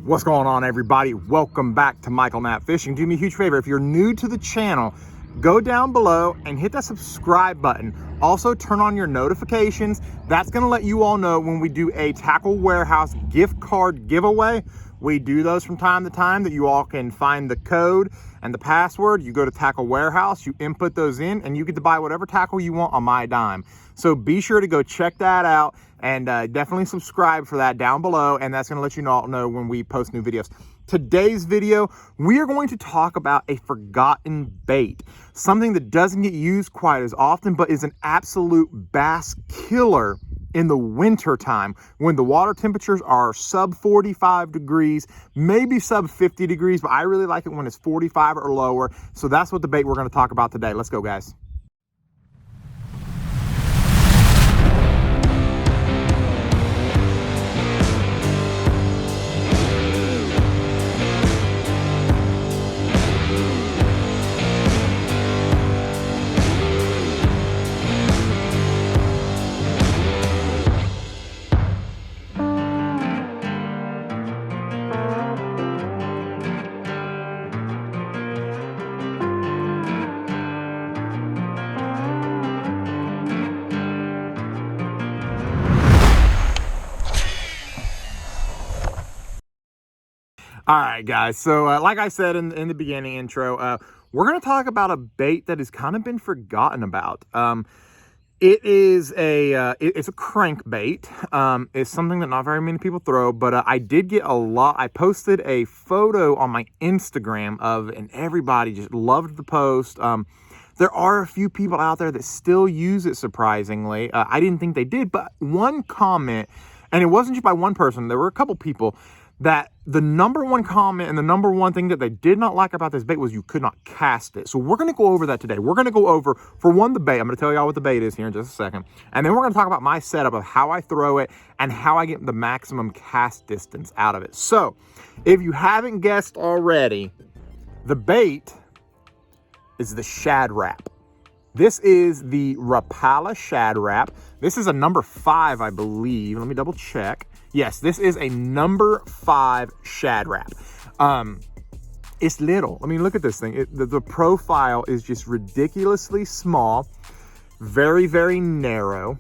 What's going on, everybody? Welcome back to Michael Knapp Fishing. Do me a huge favor, if you're new to the channel, go down below and hit that subscribe button. Also turn on your notifications. That's going to let you all know when we do a Tackle Warehouse gift card giveaway. We do those from time to time that you all can find the code and the password. You go to Tackle Warehouse, you input those in, and you get to buy whatever tackle you want on my dime. So be sure to go check that out and definitely subscribe for that down below, and that's going to let you all know when we post new videos. Today's video, we are going to talk about a forgotten bait, something that doesn't get used quite as often, but is an absolute bass killer in the winter time when the water temperatures are sub 45 degrees, maybe sub 50 degrees, but I really like it when it's 45 or lower. So that's what the bait we're going to talk about today. Let's go, guys. All right, guys, so like I said in the beginning intro, we're going to talk about a bait that has kind of been forgotten about. It's a crankbait. It's something that not very many people throw, but I did get a lot. I posted a photo on my Instagram and everybody just loved the post. There are a few people out there that still use it, surprisingly. I didn't think they did, but one comment, and it wasn't just by one person, there were a couple people, that the number one comment and the number one thing that they did not like about this bait was you could not cast it. So we're going to go over that today. We're going to go over, for one, the bait. I'm going to tell y'all what the bait is here in just a second. And then we're going to talk about my setup of how I throw it and how I get the maximum cast distance out of it. So if you haven't guessed already, the bait is the Shad Rap. This is the Rapala Shad Rap. This is a number 5, I believe. Let me double check. Yes, this is a number 5 Shad Rap. It's little. I mean, look at this thing. The profile is just ridiculously small. Very, very narrow.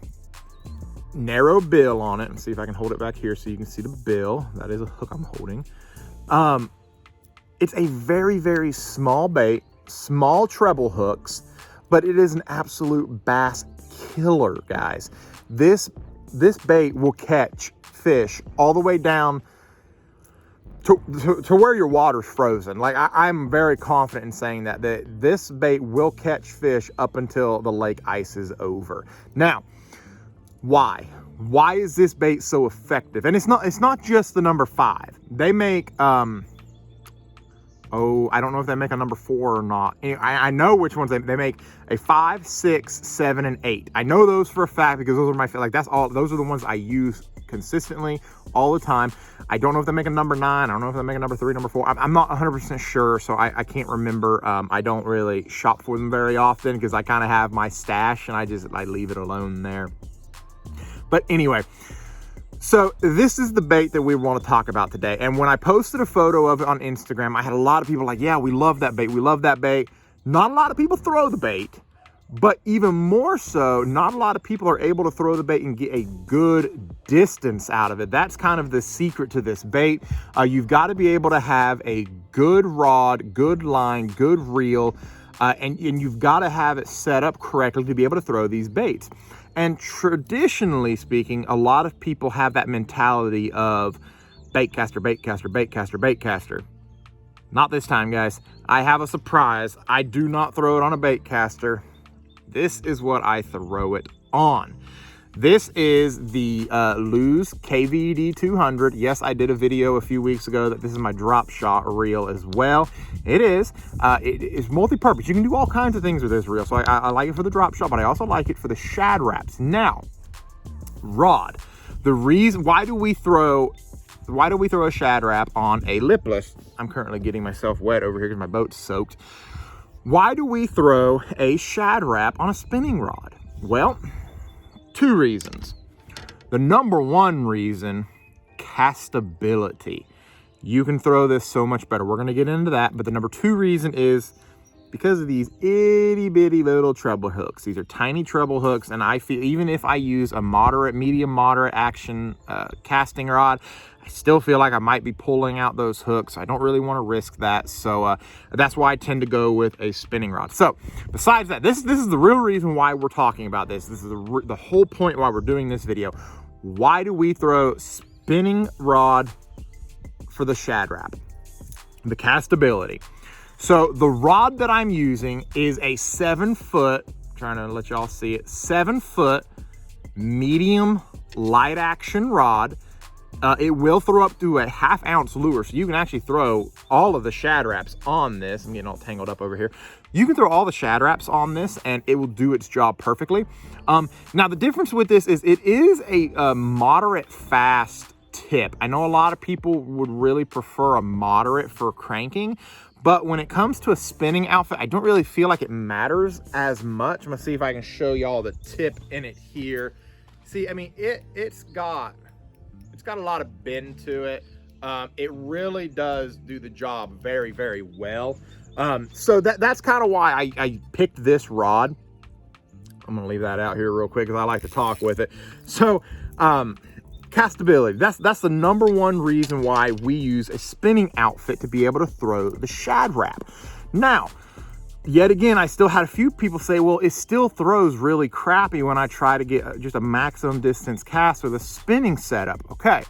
Narrow bill on it. Let's see if I can hold it back here so you can see the bill. That is a hook I'm holding. It's a very, very small bait. Small treble hooks. But it is an absolute bass killer, guys. This bait will catch fish all the way down to where your water's frozen. Like I'm very confident in saying that this bait will catch fish up until the lake ice is over. Now, why is this bait so effective? And it's not just the number 5. They make I don't know if they make a number 4 or not. I know which ones they make. A 5, 6, 7, and 8. I know those for a fact because those are my those are the ones I use consistently all the time. I don't know if they make a number 9. I don't know if they make a number 3, number 4. I'm not 100% sure, so I can't remember. I don't really shop for them very often because I kind of have my stash and I leave it alone there. But anyway, so this is the bait that we want to talk about today. And when I posted a photo of it on Instagram, I had a lot of people like, yeah, we love that bait. We love that bait. Not a lot of people throw the bait, but even more so, not a lot of people are able to throw the bait and get a good distance out of it. That's kind of the secret to this bait. You've got to be able to have a good rod, good line, good reel, and you've got to have it set up correctly to be able to throw these baits. And traditionally speaking, a lot of people have that mentality of bait caster, bait caster, bait caster, bait caster. Not this time, guys. I have a surprise. I do not throw it on a bait caster. This is what I throw it on. This is the Lew's KVD 200. Yes, I did a video a few weeks ago that this is my drop shot reel as well. It is multi-purpose. You can do all kinds of things with this reel. So I like it for the drop shot, but I also like it for the Shad Raps. Now, rod. The reason, why do we throw a Shad Rap on a lipless? I'm currently getting myself wet over here because my boat's soaked. Why do we throw a Shad Rap on a spinning rod? Well, 2 reasons. The number 1 reason, castability. you can throw this so much better. We're gonna get into that, but the number 2 reason is because of these itty bitty little treble hooks. These are tiny treble hooks, and I feel even if I use a medium moderate action casting rod, I still feel like I might be pulling out those hooks. I don't really want to risk that, so that's why I tend to go with a spinning rod. So besides that, this is the real reason why we're talking about this. This is the whole point why we're doing this video. Why do we throw spinning rod for the Shad Rap? The castability. So the rod that I'm using is a 7-foot, trying to let y'all see it, 7-foot medium light action rod. It will throw up to a 1/2 ounce lure, so you can actually throw all of the Shad Raps on this. I'm getting all tangled up over here. You can throw all the Shad Raps on this and it will do its job perfectly. Now the difference with this is it is a moderate fast tip. I know a lot of people would really prefer a moderate for cranking, but when it comes to a spinning outfit, I don't really feel like it matters as much. I'm gonna see if I can show y'all the tip in it here. See, I mean, it's got a lot of bend to it. It really does do the job very, very well. So that's kind of why I picked this rod. I'm gonna leave that out here real quick because I like to talk with it. So castability, that's the number 1 reason why we use a spinning outfit to be able to throw the Shad Rap. Now, yet again, I still had a few people say, well, it still throws really crappy when I try to get just a maximum distance cast with a spinning setup. Okay,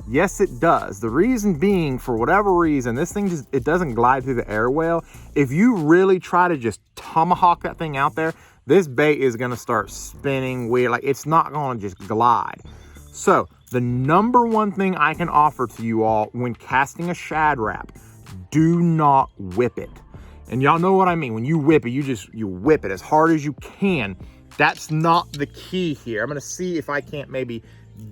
yes, it does. The reason being, for whatever reason, this thing it doesn't glide through the air well. If you really try to just tomahawk that thing out there, this bait is gonna start spinning weird. Like, it's not gonna just glide. So the number 1 thing I can offer to you all when casting a Shad Rap, do not whip it. And y'all know what I mean. When you whip it, you whip it as hard as you can. That's not the key here. I'm gonna see if I can't maybe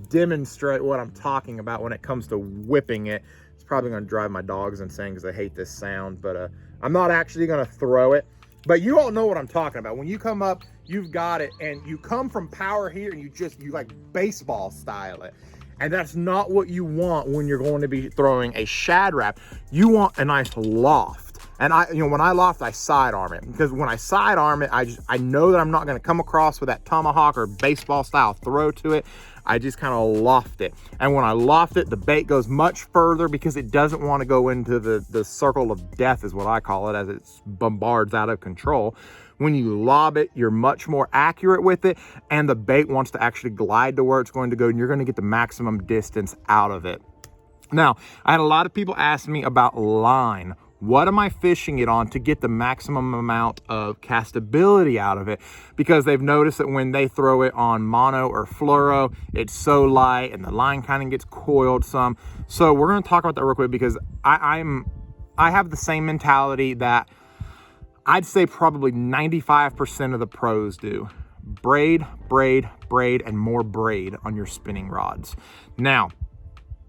demonstrate what I'm talking about when it comes to whipping it. It's probably gonna drive my dogs insane because I hate this sound, but I'm not actually gonna throw it. But you all know what I'm talking about. When you come up, you've got it, and you come from power here, and you like baseball style it. And that's not what you want when you're going to be throwing a Shad Rap. You want a nice loft. And when I loft, I sidearm it, because when I sidearm it, I know that I'm not going to come across with that tomahawk or baseball style throw to it. I just kind of loft it. And when I loft it, the bait goes much further because it doesn't want to go into the circle of death, is what I call it, as it bombards out of control. When you lob it, you're much more accurate with it, and the bait wants to actually glide to where it's going to go, and you're going to get the maximum distance out of it. Now, I had a lot of people ask me about line. What am I fishing it on to get the maximum amount of castability out of it? Because they've noticed that when they throw it on mono or fluoro, it's so light and the line kind of gets coiled some. So we're going to talk about that real quick, because I have the same mentality that I'd say probably 95% of the pros do. Braid, braid, braid, and more braid on your spinning rods. Now,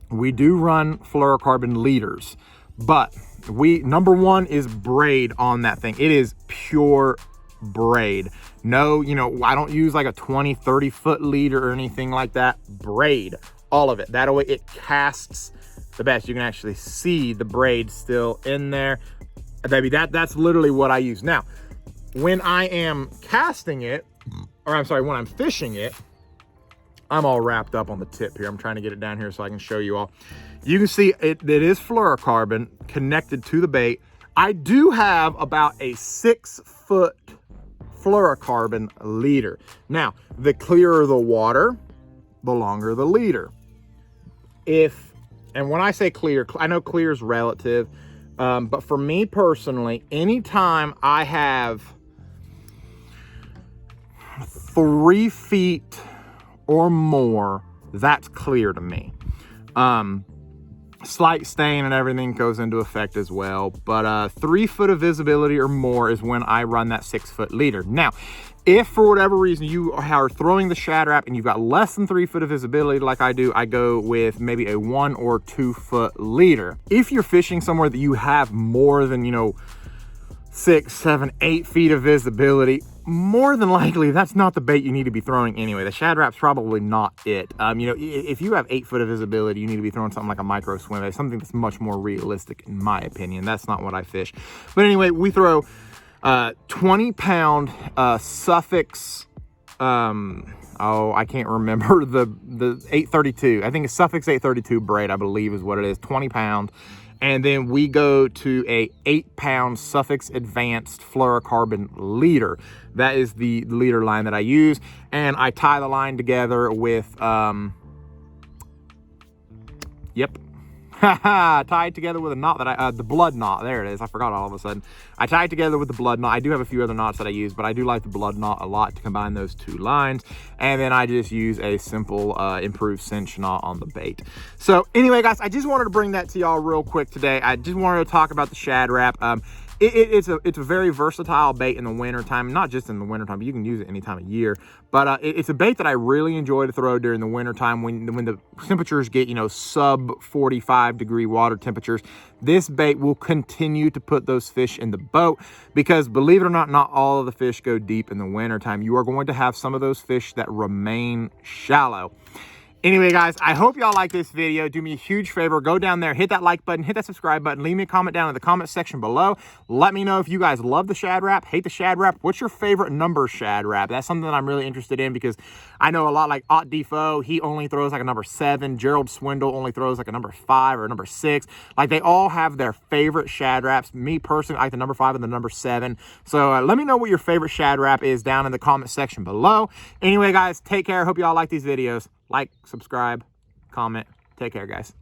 we do run fluorocarbon leaders, but number 1 is braid on that thing. It is pure braid. No, I don't use like a 20, 30 foot leader or anything like that. Braid, all of it. That way it casts the best. You can actually see the braid still in there. Baby, that's literally what I use. Now, when I am casting it, or I'm sorry, when I'm fishing it, I'm all wrapped up on the tip here. I'm trying to get it down here so I can show you all. You can see it is fluorocarbon connected to the bait. I do have about a 6-foot fluorocarbon leader. Now, the clearer the water, the longer the leader. And when I say clear, I know clear is relative, but for me personally, anytime I have 3 feet or more, that's clear to me. Slight stain and everything goes into effect as well, but 3 foot of visibility or more is when I run that 6-foot leader. Now, if for whatever reason you are throwing the Shad Rap and you've got less than 3 foot of visibility like I do, I go with maybe a 1 or 2 foot leader. If you're fishing somewhere that you have more than 6, 7, 8 feet of visibility, more than likely, that's not the bait you need to be throwing anyway. The Shad Rap's probably not it. You know, if you have 8 foot of visibility, you need to be throwing something like a micro swim bait, something that's much more realistic, in my opinion. That's not what I fish. But anyway, we throw 20-pound Suffix. Oh, I can't remember the 832. I think it's Suffix 832 braid, I believe is what it is. 20 pound. And then we go to a 8-pound Suffix Advanced Fluorocarbon leader. That is the leader line that I use. And I tie the line together with, yep. Tied together with a knot that the blood knot. There it is. I forgot all of a sudden. I tie it together with the blood knot. I do have a few other knots that I use, but I do like the blood knot a lot to combine those 2 lines. And then I just use a simple improved cinch knot on the bait. So anyway, guys, I just wanted to bring that to y'all real quick today. I just wanted to talk about the Shad Rap. It's a very versatile bait in the winter time, not just in the winter time, but you can use it any time of year. But it's a bait that I really enjoy to throw during the winter time when the temperatures get, you know, sub 45 degree water temperatures. This bait will continue to put those fish in the boat because, believe it or not all of the fish go deep in the winter time. You are going to have some of those fish that remain shallow. Anyway, guys, I hope y'all like this video. Do me a huge favor. Go down there, hit that like button, hit that subscribe button. Leave me a comment down in the comment section below. Let me know if you guys love the Shad Rap, hate the Shad Rap. What's your favorite number Shad Rap? That's something that I'm really interested in because I know a lot like Ott Defoe. He only throws like a number 7. Gerald Swindle only throws like a number 5 or a number 6. Like, they all have their favorite Shad Raps. Me personally, I like the number 5 and the number 7. So let me know what your favorite Shad Rap is down in the comment section below. Anyway, guys, take care. Hope y'all like these videos. Like, subscribe, comment. Take care, guys.